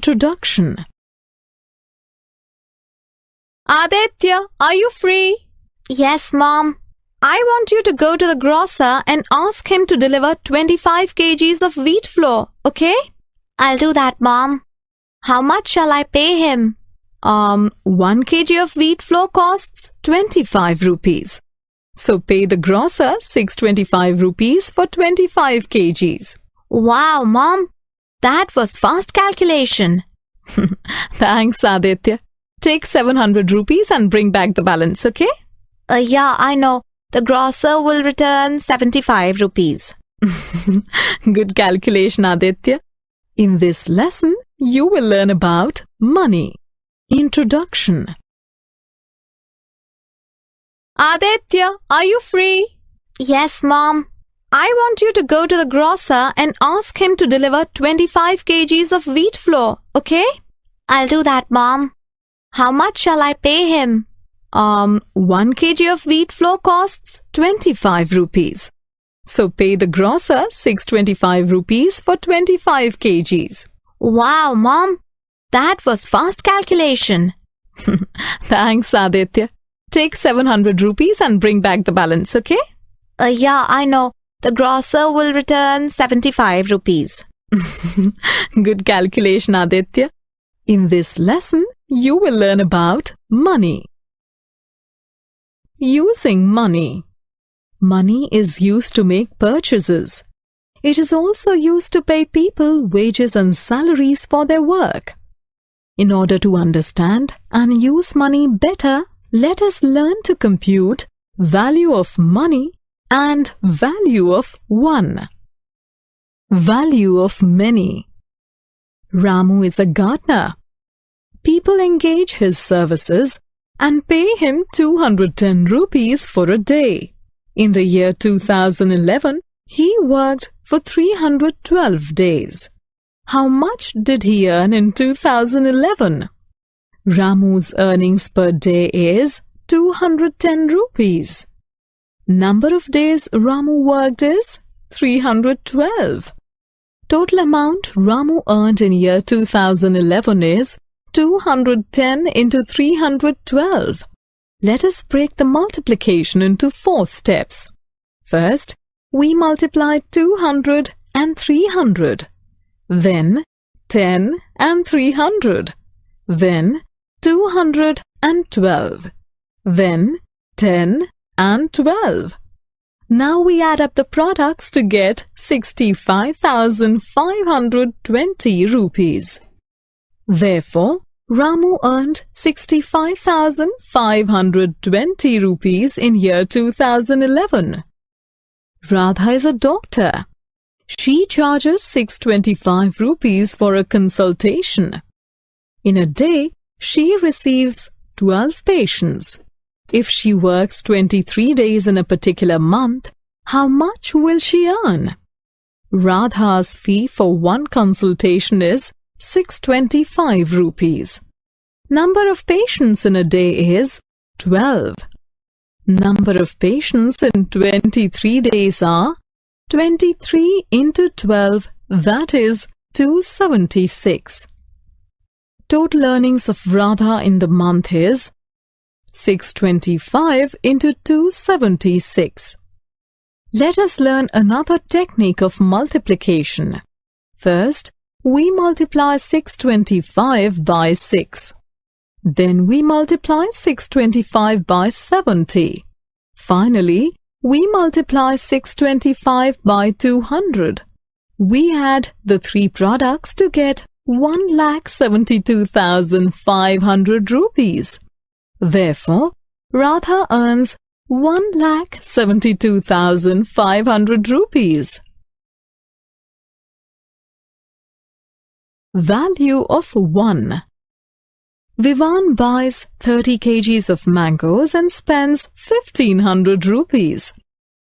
Introduction. Aditya, are you free? Yes, Mom. I want you to go to the grocer and ask him to deliver 25 kgs of wheat flour, okay? I'll do that, Mom. How much shall I pay him? 1 kg of wheat flour costs 25 rupees. So pay the grocer 625 rupees for 25 kgs. Wow, Mom. That was fast calculation. Thanks, Aditya. Take 700 rupees and bring back the balance, okay? Yeah, I know. The grocer will return 75 rupees. Good calculation, Aditya. In this lesson, you will learn about money. Introduction. Aditya, are you free? Yes, Mom. I want you to go to the grocer and ask him to deliver 25 kgs of wheat flour, okay? I'll do that, Mom. How much shall I pay him? 1 kg of wheat flour costs 25 rupees. So pay the grocer 625 rupees for 25 kgs. Wow, Mom. That was fast calculation. Thanks, Aditya. Take 700 rupees and bring back the balance, okay? Yeah, I know. The grocer will return 75 rupees. Good calculation, Aditya. In this lesson, you will learn about money. Using money. Money is used to make purchases. It is also used to pay people wages and salaries for their work. In order to understand and use money better, let us learn to compute value of money and value of one. Value of many. Ramu is a gardener. People engage his services and pay him 210 rupees for a day. In the year 2011, he worked for 312 days. How much did he earn in 2011? Ramu's earnings per day is 210 rupees. Number of days Ramu worked is 312. Total amount Ramu earned in year 2011 is 210 into 312. Let us break the multiplication into 4 steps. First, we multiply 200 and 300. Then 10 and 300. Then 212. Then 10 and 12. Now we add up the products to get 65,520 rupees. Therefore, Ramu earned 65,520 rupees in year 2011. Radha is a doctor. She charges 625 rupees for a consultation. In a day, she receives 12 patients. If she works 23 days in a particular month, how much will she earn? Radha's fee for one consultation is 625 rupees. Number of patients in a day is 12. Number of patients in 23 days are 23 into 12, that is 276. Total earnings of Radha in the month is 625 into 276. Let us learn another technique of multiplication. First, we multiply 625 by 6. Then we multiply 625 by 70. Finally, we multiply 625 by 200. We add the 3 products to get 1,72,500 rupees. Therefore, Radha earns 1,72,500 rupees. Value of 1. Vivan buys 30 kgs of mangoes and spends 1,500 rupees.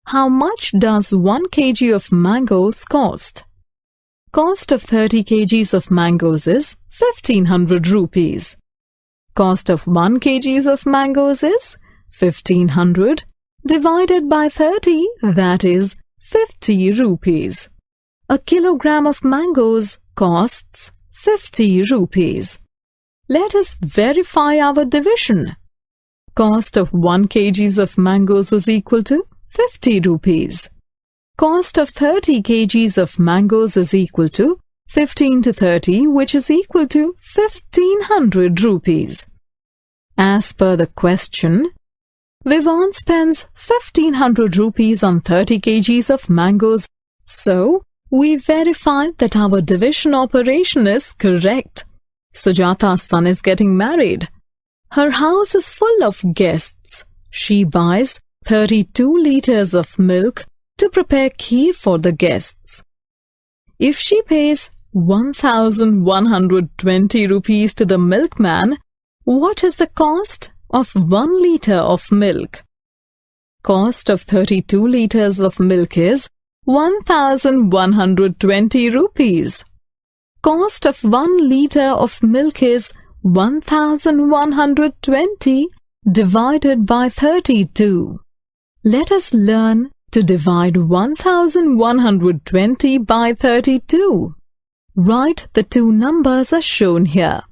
How much does 1 kg of mangoes cost? Cost of 30 kgs of mangoes is 1,500 rupees. Cost of 1 kg of mangoes is 1,500 divided by 30, that is 50 rupees. A kilogram of mangoes costs 50 rupees. Let us verify our division. Cost of 1 kg of mangoes is equal to 50 rupees. Cost of 30 kgs of mangoes is equal to 15 to 30, which is equal to 1500 rupees. As per the question, Vivan spends 1500 rupees on 30 kgs of mangoes. So, we verified that our division operation is correct. Sujata's son is getting married. Her house is full of guests. She buys 32 liters of milk to prepare kheer for the guests. If she pays 1120 rupees to the milkman, what is the cost of 1 liter of milk? Cost of 32 liters of milk is 1120 rupees. Cost of 1 liter of milk is 1120 divided by 32. Let us learn to divide 1120 by 32. Write the two numbers as shown here.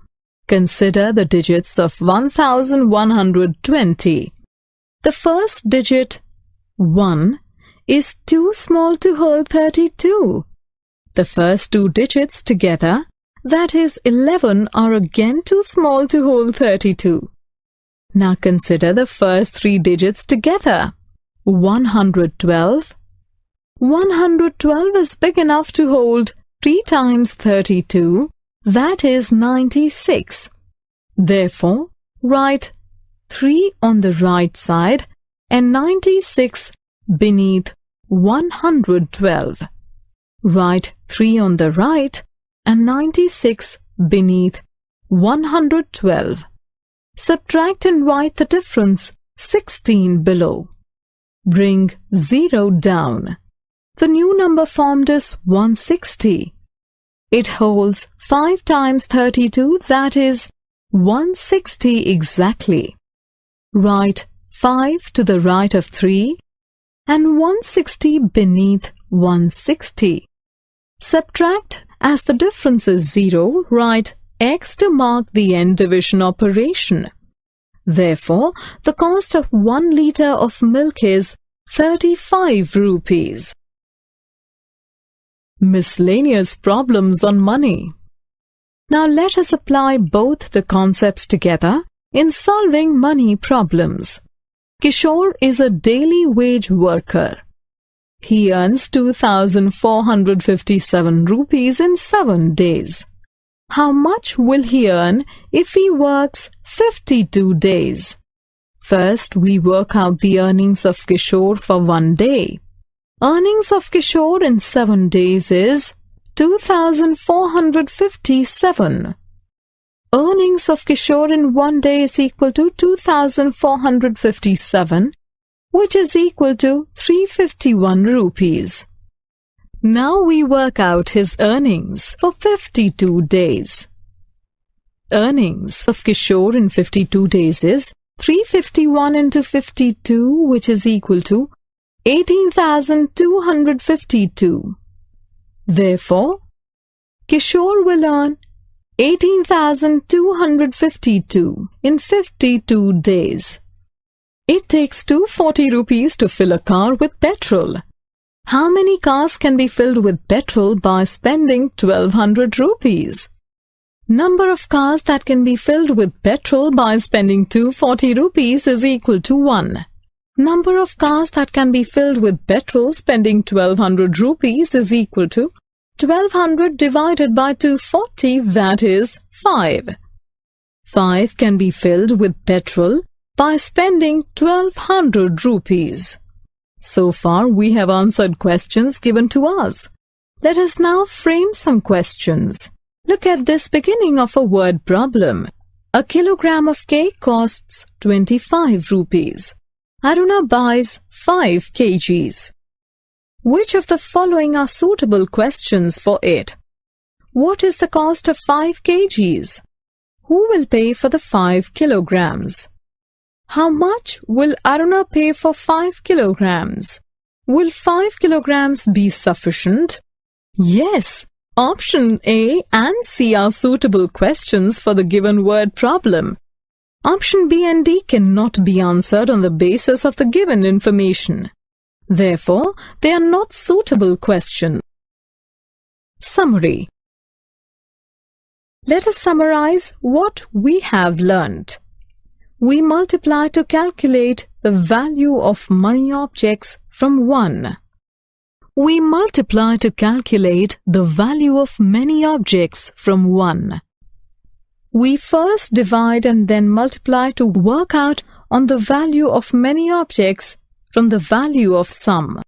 Consider the digits of 1120. The first digit, 1, is too small to hold 32. The first two digits together, that is 11, are again too small to hold 32. Now consider the first three digits together. 112. 112 is big enough to hold 3 times 32, that is 96. Therefore, write 3 on the right side and 96 beneath 112. Write 3 on the right and 96 beneath 112. Subtract and write the difference 16 below. Bring 0 down. The new number formed is 160. It holds 5 times 32, that is 160 exactly. Write 5 to the right of 3 and 160 beneath 160. Subtract as the difference is 0, write X to mark the end division operation. Therefore, the cost of 1 liter of milk is 35 rupees. Miscellaneous problems on money. Now let us apply both the concepts together in solving money problems. Kishore is a daily wage worker. He earns 2,457 rupees in 7 days. How much will he earn if he works 52 days? First, we work out the earnings of Kishore for 1 day. Earnings of Kishore in 7 days is 2,457. Earnings of Kishore in 1 day is equal to 2,457, which is equal to 351 rupees. Now we work out his earnings for 52 days. Earnings of Kishore in 52 days is 351 into 52, which is equal to 18,252. Therefore, Kishore will earn 18,252 in 52 days. It takes 240 rupees to fill a car with petrol. How many cars can be filled with petrol by spending 1,200 rupees? Number of cars that can be filled with petrol by spending 240 rupees is equal to 1. Number of cars that can be filled with petrol spending 1,200 rupees is equal to 1,200 divided by 240, that is 5. 5 can be filled with petrol by spending 1,200 rupees. So far, we have answered questions given to us. Let us now frame some questions. Look at this beginning of a word problem. A kilogram of cake costs 25 rupees. Aruna buys 5 kgs. Which of the following are suitable questions for it? What is the cost of 5 kgs? Who will pay for the 5 kilograms? How much will Aruna pay for 5 kilograms? Will 5 kilograms be sufficient? Yes, Option A and C are suitable questions for the given word problem. Option B and D cannot be answered on the basis of the given information. Therefore, they are not suitable questions. Summary. Let us summarize what we have learnt. We multiply to calculate the value of money objects from 1. We multiply to calculate the value of many objects from 1. We first divide and then multiply to work out on the value of many objects from the value of some.